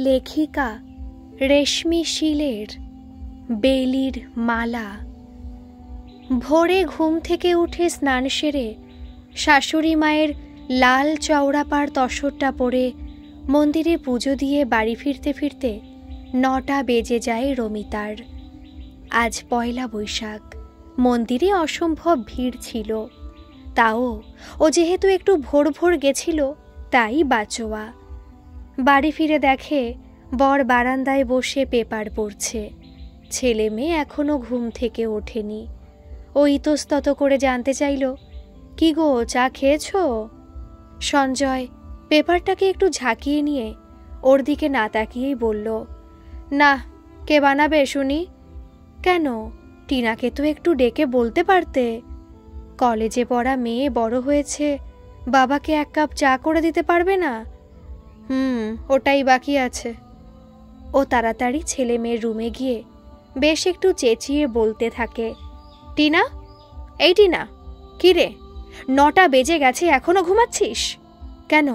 লেখিকা রেশমি শীলের বেলির মালা। ভোরে ঘুম থেকে উঠে স্নান সেরে শাশুড়ি মায়ের লাল চওড়াপাড় তসরটা পরে মন্দিরে পুজো দিয়ে বাড়ি ফিরতে ফিরতে 9টা বেজে যায় রমিতার। আজ পয়লা বৈশাখ, মন্দিরে অসম্ভব ভিড় ছিল। তাও ও যেহেতু একটু ভোর ভোর গেছিল তাই বাঁচোয়া। বাড়ি ফিরে দেখে বর বারান্দায় বসে পেপার পড়ছে। ছেলে মেয়ে এখনো ঘুম থেকে ওঠেনি। ও ইতস্তত করে জানতে চাইল, কি গো, চা খেয়েছ? সঞ্জয় পেপারটাকে একটু ঝাঁকিয়ে নিয়ে ওর দিকে না তাকিয়েই বলল, না, কে বানাবে শুনি? কেন, টিনাকে তো একটু ডেকে বলতে পারতে। কলেজে পড়া মেয়ে বড় হয়েছে, বাবাকে 1 কাপ চা করে দিতে পারবে না? ওটাই বাকি আছে। ও তাড়াতাড়ি ছেলে মেয়ের রুমে গিয়ে বেশ একটু চেঁচিয়ে বলতে থাকে, টিনা, এই টিনা, কি রে, 9টা বেজে গেছে, এখনো ঘুমাচ্ছিস? কেন,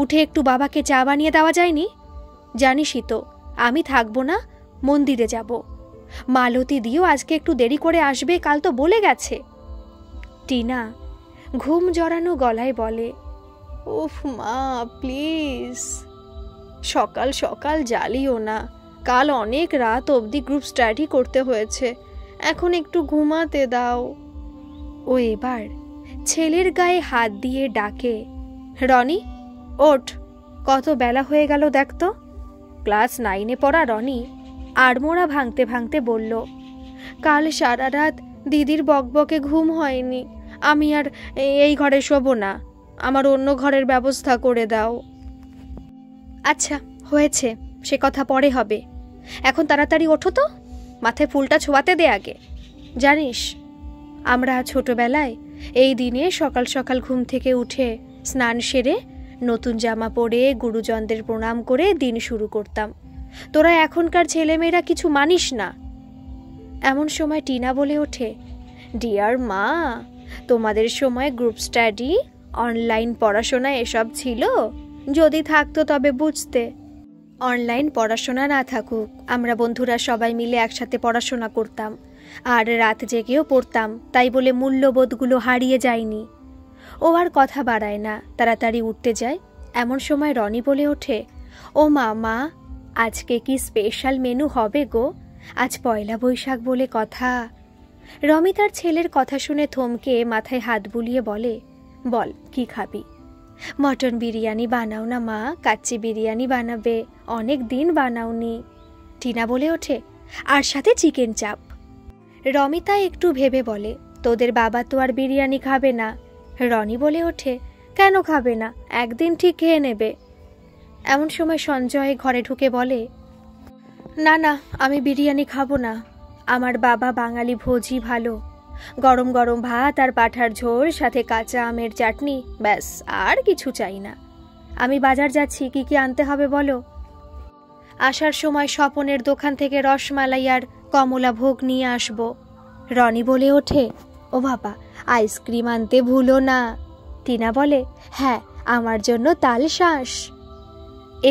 উঠে একটু বাবাকে চা বানিয়ে দেওয়া যায়নি? জানিসই তো আমি থাকবো না, মন্দিরে যাব। মালতী দিও আজকে একটু দেরি করে আসবে, কাল তো বলে গেছে। টিনা ঘুম জড়ানো গলায় বলে, উফ মা, প্লিজ সকাল সকাল জ্বালিও না, কাল অনেক রাত অবধি গ্রুপ স্টাডি করতে হয়েছে, এখন একটু ঘুমাতে দাও। ও এবার ছেলের গায়ে হাত দিয়ে ডাকে, রনি ওঠ, কত বেলা হয়ে গেল দেখ তো। ক্লাস 9-এ পড়া রনি আড়মোড়া ভাঙতে ভাঙতে বলল, কাল সারা রাত দিদির বকবকে ঘুম হয়নি, আমি আর এই ঘরে শোবো না, আমার অন্য ঘরের ব্যবস্থা করে দাও। আচ্ছা হয়েছে, সে কথা পরে হবে, এখন তাড়াতাড়ি ওঠো তো, মাথায় ফুলটা ছোঁয়াতে দে আগে। জানিস, আমরা ছোটবেলায় এই দিনে সকাল সকাল ঘুম থেকে উঠে স্নান সেরে নতুন জামা পরে গুরুজনদের প্রণাম করে দিন শুরু করতাম। তোরা এখনকার ছেলেমেয়েরা কিছু মানিস না। এমন সময় টিনা বলে ওঠে, ডিয়ার মা, তোমাদের সময় গ্রুপ স্টাডি, অনলাইন পড়াশোনা এসব ছিল? যদি থাকতো তবে বুঝতে। অনলাইন পড়াশোনা না থাকুক, আমরা বন্ধুরা সবাই মিলে একসাথে পড়াশোনা করতাম, আর রাত জেগেও পড়তাম, তাই বলে মূল্যবোধগুলো হারিয়ে যায়নি। ও আর কথা বাড়ায় না, তাড়াতাড়ি উঠতে যায়। এমন সময় রনি বলে ওঠে, ও মা, আজকে কি স্পেশাল মেনু হবে গো? আজ পয়লা বৈশাখ বলে কথা। রমি তার ছেলের কথা শুনে থমকে মাথায় হাত বুলিয়ে বলে, বল কি খাবি? মটন বিরিয়ানি বানাও না মা, কাচ্চি বিরিয়ানি বানাবে, অনেক দিন বানাওনি। টিনা বলে ওঠে, আর সাথে চিকেন চাপ। রমিতা একটু ভেবে বলে, তোদের বাবা তো আর বিরিয়ানি খাবে না। রনি বলে ওঠে, কেন খাবে না, একদিন ঠিক খেয়ে নেবে। এমন সময় সঞ্জয় ঘরে ঢুকে বলে, না না, আমি বিরিয়ানি খাবো না, আমার বাবা বাঙালি ভোজই ভালো, গরম গরম ভাত আর পাঁঠার ঝোল, সাথে কাঁচা আমের চাটনি, ব্যাস, আর কিছু চাই না। আমি বাজার যাচ্ছি, কি কি আনতে হবে বলো? আসার সময় স্বপনের দোকান থেকে রসমালাই আর কমলা ভোগ নিয়ে আসবো। রনি বলে ওঠে, ও বাবা, আইসক্রিম আনতে ভুলো না। টিনা বলে, হ্যাঁ, আমার জন্য তাল শাঁস।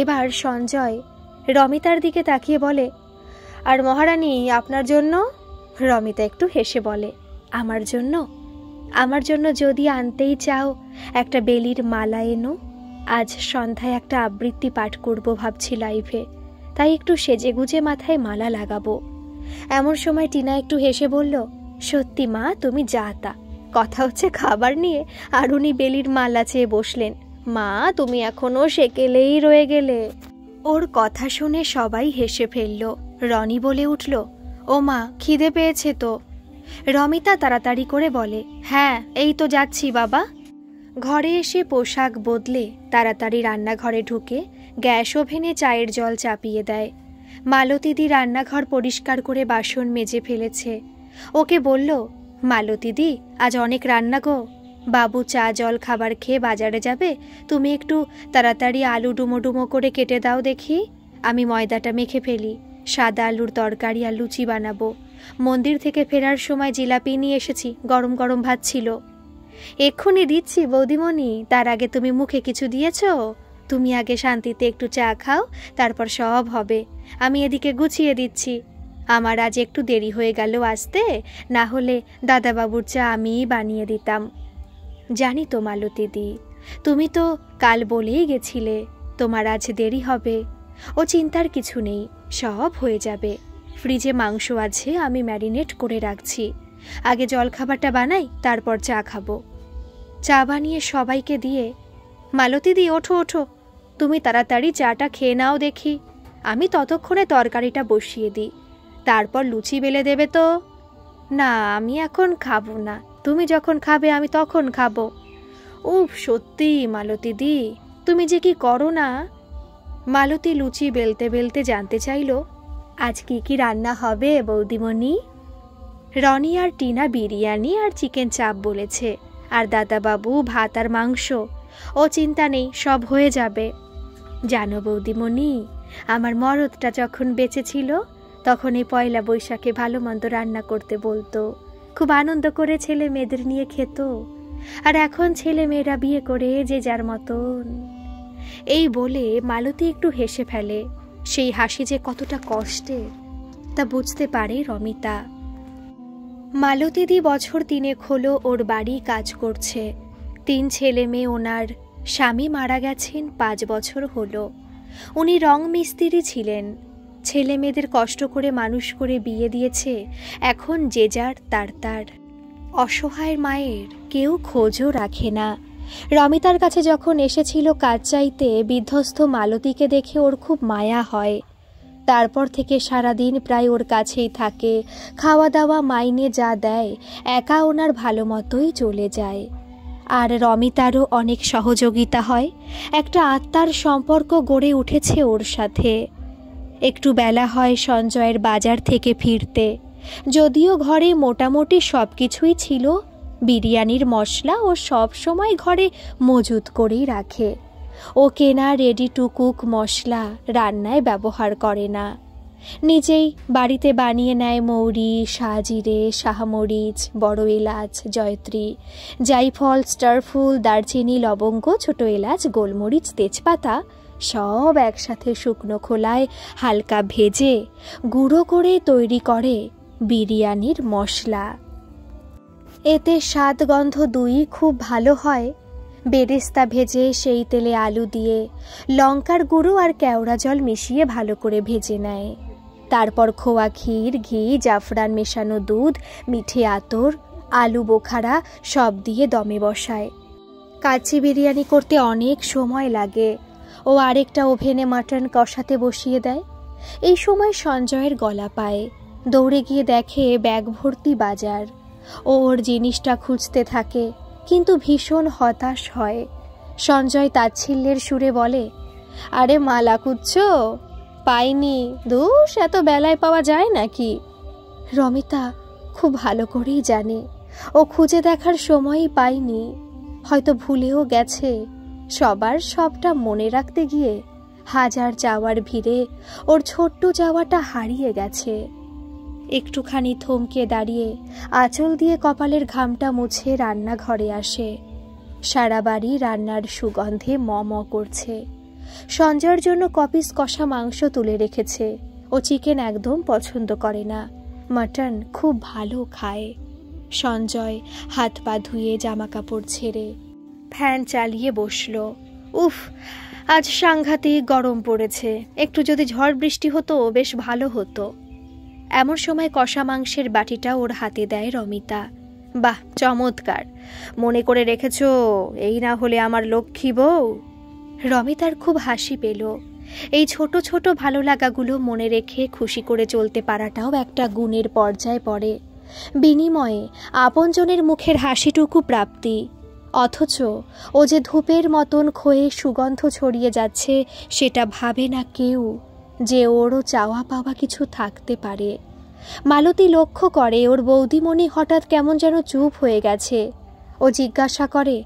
এবার সঞ্জয় রমিতার দিকে তাকিয়ে বলে, আর মহারানী আপনার জন্য? রমিতা একটু হেসে বলে, আমার জন্য? আমার জন্য যদি আনতেই চাও একটা বেলির মালা এনো। আজ সন্ধ্যায় একটা আবৃত্তি পাঠ করব ভাবছি লাইভে, তাই একটু সেজেগুজে মাথায় মালা লাগাবো। এমন সময় টিনা একটু হেসে বলল, সত্যি মা, তুমি যা তা, কথা হচ্ছে খাবার নিয়ে, আর উনি বেলির মালা চেয়ে বসলেন। মা, তুমি এখনো সেকেলেই রয়ে গেলে। ওর কথা শুনে সবাই হেসে ফেলল। রনি বলে উঠল, ও মা, খিদে পেয়েছে তো। রমিতা তাড়াতাড়ি করে বলে, হ্যাঁ, এই তো যাচ্ছি বাবা। ঘরে এসে পোশাক বদলে তাড়াতাড়ি রান্নাঘরে ঢুকে গ্যাস ওভেনে চায়ের জল চাপিয়ে দেয়। মালতীদি রান্নাঘর পরিষ্কার করে বাসন মেজে ফেলেছে। ওকে বলল, মালতীদি, আজ অনেক রান্না গো, বাবু চা জল খাবার খেয়ে বাজারে যাবে, তুমি একটু তাড়াতাড়ি আলু ডুমো ডুমো করে কেটে দাও দেখি, আমি ময়দাটা মেখে ফেলি, সাদা আলুর তরকারি আর লুচি বানাবো। মন্দির থেকে ফেরার সময় জিলাপি নিয়ে এসেছি, গরম গরম ভাত ছিল। এক্ষুনি দিচ্ছি বৌদিমণি, তার আগে তুমি মুখে কিছু দিয়েছ? তুমি আগে শান্তিতে একটু চা খাও, তারপর সব হবে। আমি এদিকে গুছিয়ে দিচ্ছি। আমার আজ একটু দেরি হয়ে গেল আসতে, না হলে দাদাবাবুর চা আমিই বানিয়ে দিতাম। জানি তো মালতীদি, তুমি তো কাল বলেই গেছিলে তোমার আজ দেরি হবে। ও চিন্তার কিছু নেই, সব হয়ে যাবে। ফ্রিজে মাংস আছে, আমি ম্যারিনেট করে রাখছি। আগে জলখাবারটা বানাই, তারপর চা খাবো। চা বানিয়ে সবাইকে দিয়ে, মালতীদি ওঠো ওঠো, তুমি তাড়াতাড়ি চাটা খেয়ে নাও দেখি। আমি ততক্ষণে তরকারিটা বসিয়ে দিই, তারপর লুচি বেলে দেবে তো। না, আমি এখন খাবো না, তুমি যখন খাবে আমি তখন খাবো। উফ, সত্যি মালতীদি, তুমি যে কি করো না। মালতী লুচি বেলতে বেলতে জানতে চাইল, আজ কি কি রান্না হবে বৌদিমণি? রনি আর টিনা বিরিয়ানি আর চিকেন চাপ বলেছে, আর দাদাবাবু ভাত আর মাংস। ও চিন্তা নেই, সব হয়ে যাবে। জানো বৌদিমণি, আমার মরদটা যখন বেঁচে ছিল তখন এই পয়লা বৈশাখে ভালো মন্দ রান্না করতে বলতো, খুব আনন্দ করে ছেলে মেয়েদের নিয়ে খেত। আর এখন ছেলে মেয়েরা বিয়ে করে যে যার মতন। এই বলে মালতী একটু হেসে ফেলে। সেই হাসি যে কতটা কষ্টের তা বুঝতে পারে রমিতা। মালতীদি বছর 3 হলো ওর বাড়ি কাজ করছে। 3 ছেলে মেয়ে ওনার। স্বামী মারা গেছেন 5 বছর হলো। উনি রং মিস্ত্রি ছিলেন। ছেলে মেয়েদের কষ্ট করে মানুষ করে বিয়ে দিয়েছে। এখন যে যার তার। অসহায় মায়ের কেউ খোঁজও রাখে না। রমিতার কাছে যখন এসেছিল কাজ চাইতে, বিধ্বস্ত মালতীকে দেখে ওর খুব মায়া হয়। তারপর থেকে সারাদিন প্রায় ওর কাছেই থাকে। খাওয়া দাওয়া মাইনে যা দেয় একা ওনার ভালো মতোই চলে যায়। আর রমিতারও অনেক সহযোগিতা হয়। একটা আত্মার সম্পর্ক গড়ে উঠেছে ওর সাথে। একটু বেলা হয় সঞ্জয়ের বাজার থেকে ফিরতে। যদিও ঘরে মোটামুটি সব কিছুই ছিল, বিরিয়ানির মশলা ও সব সময় ঘরে মজুত করেই রাখে। ও কেনা রেডি টু কুক মশলা রান্নায় ব্যবহার করে না, নিজেই বাড়িতে বানিয়ে নেয় মৌরি, সাজিরে, শাহমরিচ, বড় এলাচ, জয়ত্রী, জাইফল, স্টারফুল, দারচিনি, লবঙ্গ, ছোট এলাচ, গোলমরিচ, তেজপাতা সব একসাথে শুকনো খোলায় হালকা ভেজে গুঁড়ো করে তৈরি করে বিরিয়ানির মশলা। এতে স্বাদ গন্ধ দুই খুব ভালো হয়। বেরেস্তা ভেজে সেই তেলে আলু দিয়ে লঙ্কার গুঁড়ো আর কেওড়া জল মিশিয়ে ভালো করে ভেজে নেয়। তারপর খোয়া ক্ষীর, ঘি, জাফরান মেশানো দুধ, মিঠে আতর, আলু বোখারা সব দিয়ে দমে বসায়। কাচ্চি বিরিয়ানি করতে অনেক সময় লাগে। ও আরেকটা ওভেনে মাটন কষাতে বসিয়ে দেয়। এই সময় সঞ্জয়ের গলা পায়। দৌড়ে গিয়ে দেখে ব্যাগ ভর্তি বাজার। ও ওর জিনিসটা খুঁজতে থাকে, কিন্তু ভীষণ হতাশ হয়। সঞ্জয় তাচ্ছিল্যের সুরে বলে, আরে মালা খুঁজছো? পাইনি। দোষ, এত বেলায় পাওয়া যায় নাকি? রমিতা খুব ভালো করেই জানে ও খুঁজে দেখার সময়ই পায়নি, হয়তো ভুলেও গেছে। সবার সবটা মনে রাখতে গিয়ে হাজার চাওয়ার ভিড়ে ওর ছোট্ট চাওয়াটা হারিয়ে গেছে। একটুখানি থমকে দাঁড়িয়ে আঁচল দিয়ে কপালের ঘামটা মুছে রান্নাঘরে আসে। সারা বাড়ি রান্নার সুগন্ধে ম ম করছে। সঞ্জয়ের জন্য কপিস কষা মাংস তুলে রেখেছে। ও চিকেন একদম পছন্দ করে না, মাটন খুব ভালো খায়। সঞ্জয় হাত পা ধুয়ে জামা কাপড় ছেড়ে ফ্যান চালিয়ে বসল। উফ, আজ সাংঘাতিক গরম পড়েছে। একটু যদি ঝড় বৃষ্টি হতো বেশ ভালো হতো। এমন সময় কষা মাংসের বাটিটা ওর হাতে দেয় রমিতা। বাহ, চমৎকার, মনে করে রেখেছ, এই না হলে আমার লক্ষ্মী বউ। রমিতার খুব হাসি পেল। এই ছোট ছোট ভালো লাগাগুলো মনে রেখে খুশি করে চলতে পারাটাও একটা গুণের পর্যায়ে পড়ে। বিনিময়ে আপনজনের মুখের হাসিটুকু প্রাপ্তি। অথচ ও যে ধূপের মতন ক্ষয়ে সুগন্ধ ছড়িয়ে যাচ্ছে সেটা ভাবে না কেউ, যে ওরও চাওয়া পাওয়া কিছু থাকতে পারে। মালতী লক্ষ্য করে ওর বৌদিমণি হঠাৎ কেমন যেন চুপ হয়ে গেছে। ও জিজ্ঞাসা করে,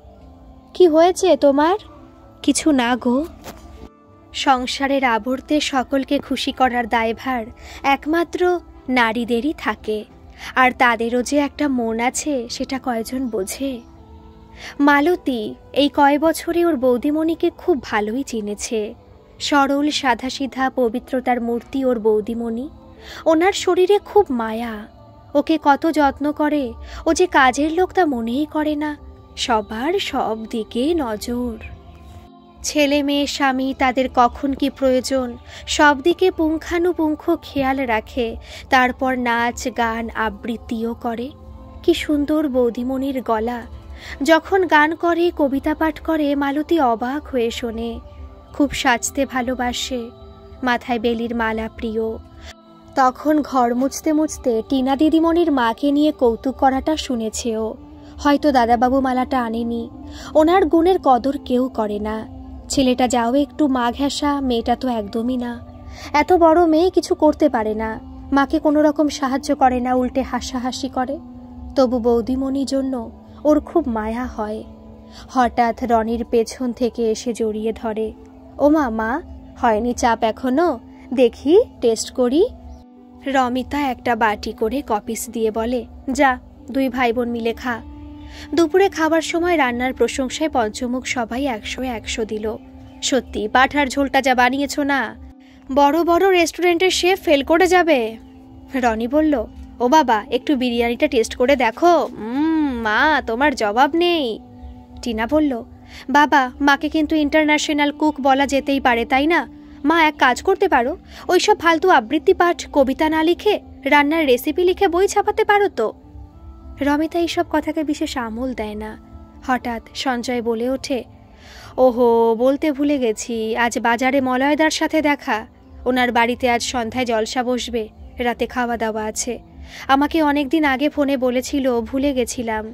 কি হয়েছে তোমার? কিছু না গো। সংসারের আবর্তে সকলকে খুশি করার দায়ভার একমাত্র নারীদেরই থাকে, আর তাদেরও যে একটা মন আছে সেটা কয়জন বোঝে। মালতী এই কয় বছরে ওর বৌদিমণিকে খুব ভালোই চিনেছে। সরল সাধাসিধা পবিত্রতার মূর্তি ওর বৌদিমণি। ওনার শরীরে খুব মায়া, ওকে কত যত্ন করে। ও যে কাজের লোক তা মনেই করে না, সবার সব দিকে নজর। ছেলে মেয়ে স্বামী তাদের কখন কি প্রয়োজন সব দিকে পুঙ্খানুপুঙ্খ খেয়াল রাখে। তারপর নাচ গান আবৃত্তিও করে। কি সুন্দর বৌদিমণির গলা! যখন গান করে, কবিতা পাঠ করে, মালতী অবাক হয়ে শোনে। খুব সাজতে ভালোবাসে, মাথায় বেলির মালা প্রিয়। তখন ঘর মুছতে মুছতে টিনা দিদিমণির মাকে নিয়ে কৌতুক করাটা শুনেছে ও। হয়তো দাদাবাবু মালাটা আনেনি। ওনার গুণের কদর কেউ করে না। ছেলেটা যাও একটু মা ঘেঁষা, মেয়েটা তো একদমই না। এত বড় মেয়ে কিছু করতে পারে না, মাকে কোনো রকম সাহায্য করে না, উল্টে হাসাহাসি করে। তবু বৌদিমণির জন্য ওর খুব মায়া হয়। হঠাৎ রনির পেছন থেকে এসে জড়িয়ে ধরে। ও মা, হয়নি চাপ এখনো? দেখি, টেস্ট করি। রমিতা একটা বাটি করে কপিস দিয়ে বলে, যা, দুই ভাই বোন মিলে খা। দুপুরে খাবার সময় রান্নার প্রশংসায় পঞ্চমুখ সবাই 100 দিল। সত্যি পাঠার ঝোলটা যা বানিয়েছ না, বড় বড় রেস্টুরেন্টের শেফ ফেল করে যাবে। রনি বলল, ও বাবা, একটু বিরিয়ানিটা টেস্ট করে দেখো। মা, তোমার জবাব নেই। টিনা বলল, বাবা, মাকে কিন্তু ইন্টারন্যাশনাল কুক বলা যেতেই পারে, তাই না? মা, এক কাজ করতে পারো, ওইসব ফালতু আবৃত্তি পাঠ কবিতা না লিখে রান্নার রেসিপি লিখে বই ছাপাতে পারো তো। রমিতা এইসব কথাকে বিশেষ আমল দেয় না। হঠাৎ সঞ্জয় বলে ওঠে, ওহো, বলতে ভুলে গেছি, আজ বাজারে মলয়দার সাথে দেখা। ওনার বাড়িতে আজ সন্ধ্যায় জলসা বসবে, রাতে খাওয়া দাওয়া আছে। আমাকে অনেকদিন আগে ফোনে বলেছিল, ভুলে গেছিলাম।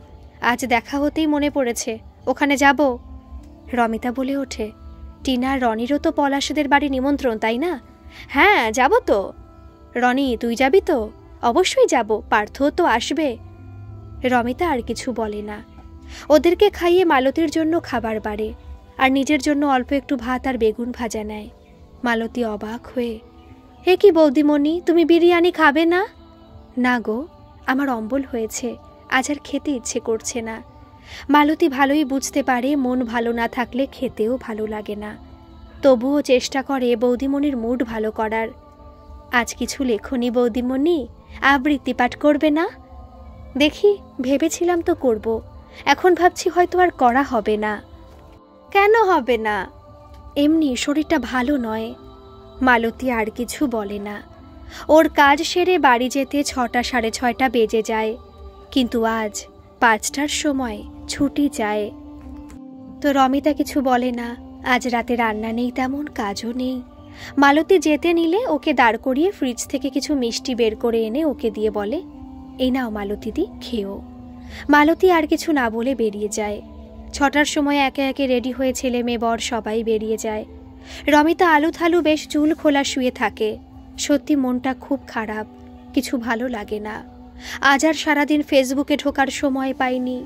আজ দেখা হতেই মনে পড়েছে, ওখানে যাব। রমিতা বলে ওঠে, টিনা, রনিরও তো পলাশদের বাড়ি নিমন্ত্রণ, তাই না? হ্যাঁ, যাব তো। রনি, তুই যাবি তো? অবশ্যই যাব, পার্থও তো আসবে। রমিতা আর কিছু বলে না। ওদেরকে খাইয়ে মালতীর জন্য খাবার বাড়ে, আর নিজের জন্য অল্প একটু ভাত আর বেগুন ভাজা নেয়। মালতী অবাক হয়ে, হে কি বৌদিমণি, তুমি বিরিয়ানি খাবে না? না গো, আমার অম্বল হয়েছে, আজ আর খেতে ইচ্ছে করছে না। মালতী ভালোই বুঝতে পারে মন ভালো না থাকলে খেতেও ভালো লাগে না। তবুও চেষ্টা করে বৌদিমণির মুড ভালো করার। আজ কিছু লেখনি বৌদিমণি, আবৃত্তি পাঠ করবে না? দেখি, ভেবেছিলাম তো করব, এখন ভাবছি হয়তো আর করা হবে না। কেন হবে না? এমনি শরীরটা ভালো নয়। মালতী আর কিছু বলে না। ওর কাজ সেরে বাড়ি যেতে 6টা সাড়ে 6টা বেজে যায়, কিন্তু আজ 5টার সময় ছুটি চায়। তো রমিতা কিছু বলে না। আজ রাতে রান্না নেই, তেমন কাজও নেই। মালতী যেতে নিলে ওকে দাঁড় করিয়ে ফ্রিজ থেকে কিছু মিষ্টি বের করে এনে ওকে দিয়ে বলে, এই নাও মালতীদি, খেও। মালতী আর কিছু না বলে বেরিয়ে যায়। 6টার সময় একে একে রেডি হয়ে ছেলে মেয়ে বর সবাই বেরিয়ে যায়। রমিতা আলু থালু বেশ চুল খোলা শুয়ে থাকে। সত্যি মনটা খুব খারাপ, কিছু ভালো লাগে না। আজ আর সারাদিন ফেসবুকে ঢোকার সময় পাইনি।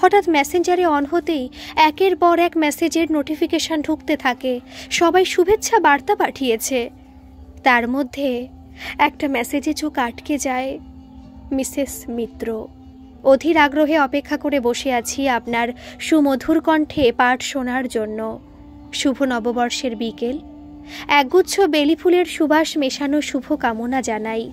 হঠাৎ মেসেঞ্জারে অন হতেই একের পর এক মেসেজের নোটিফিকেশন ঢুকতে থাকে। সবাই শুভেচ্ছা বার্তা পাঠিয়েছে। তার মধ্যে একটা মেসেজে চোখ আটকে যায়, মিসেস মিত্র, অধীর আগ্রহে অপেক্ষা করে বসে আছি আপনার সুমধুর কণ্ঠে পাঠ শোনার জন্য। শুভ নববর্ষের বিকেল, একগুচ্ছ বেলি ফুলের সুবাস মেশানো শুভ কামনা জানাই।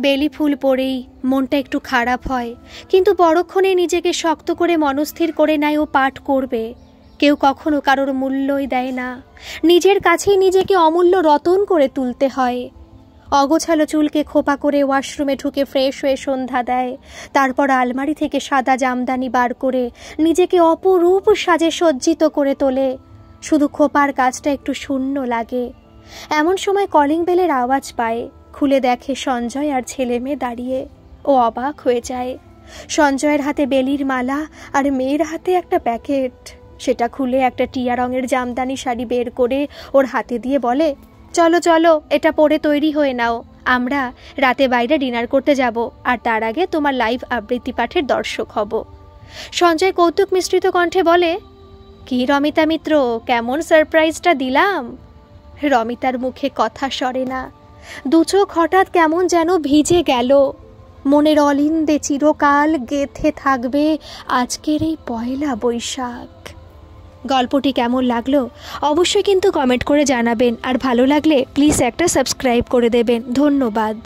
বেলি ফুল পরেই মনটা একটু খারাপ হয়, কিন্তু পরক্ষণে নিজেকে শক্ত করে মনস্থির করে নেয় ও পাঠ করবে। কেউ কখনো কারোর মূল্যই দেয় না, নিজের কাছেই নিজেকে অমূল্য রতন করে তুলতে হয়। অগোছালো চুলকে খোপা করে ওয়াশরুমে ঢুকে ফ্রেশ হয়ে সন্ধ্যা দেয়। তারপর আলমারি থেকে সাদা জামদানি বার করে নিজেকে অপরূপ সাজে সজ্জিত করে তোলে। শুধু খোপার কাজটা একটু শূন্য লাগে। এমন সময় কলিং বেলের আওয়াজ পায়। খুলে দেখে সঞ্জয় আর ছেলে মেয়ে দাঁড়িয়ে। ও অবাক হয়ে যায়। সঞ্জয়ের হাতে বেলির মালা আর মেয়ের হাতে একটা প্যাকেট। সেটা খুলে একটা টিয়া রঙের জামদানি শাড়ি বের করে ওর হাতে দিয়ে বলে, চলো চলো, এটা পরে তৈরি হয়ে নাও, আমরা রাতে বাইরে ডিনার করতে যাব, আর তার আগে তোমার লাইভ আবৃত্তি পাঠের দর্শক হব। সঞ্জয় কৌতুক মিশ্রিত কণ্ঠে বলে, কি রমিতা মিত্র, কেমন সারপ্রাইজটা দিলাম? রমিতার মুখে কথা সরে না। দু চোখ হঠাৎ কেমন যেন ভিজে গেল। মনের অলিন্দে চিরকাল গেঁথে থাকবে আজকের এই পয়লা বৈশাখ। গল্পটি কেমন লাগলো অবশ্যই কিন্তু কমেন্ট করে জানাবেন, আর ভালো লাগলে প্লিজ একটা সাবস্ক্রাইব করে দেবেন। ধন্যবাদ।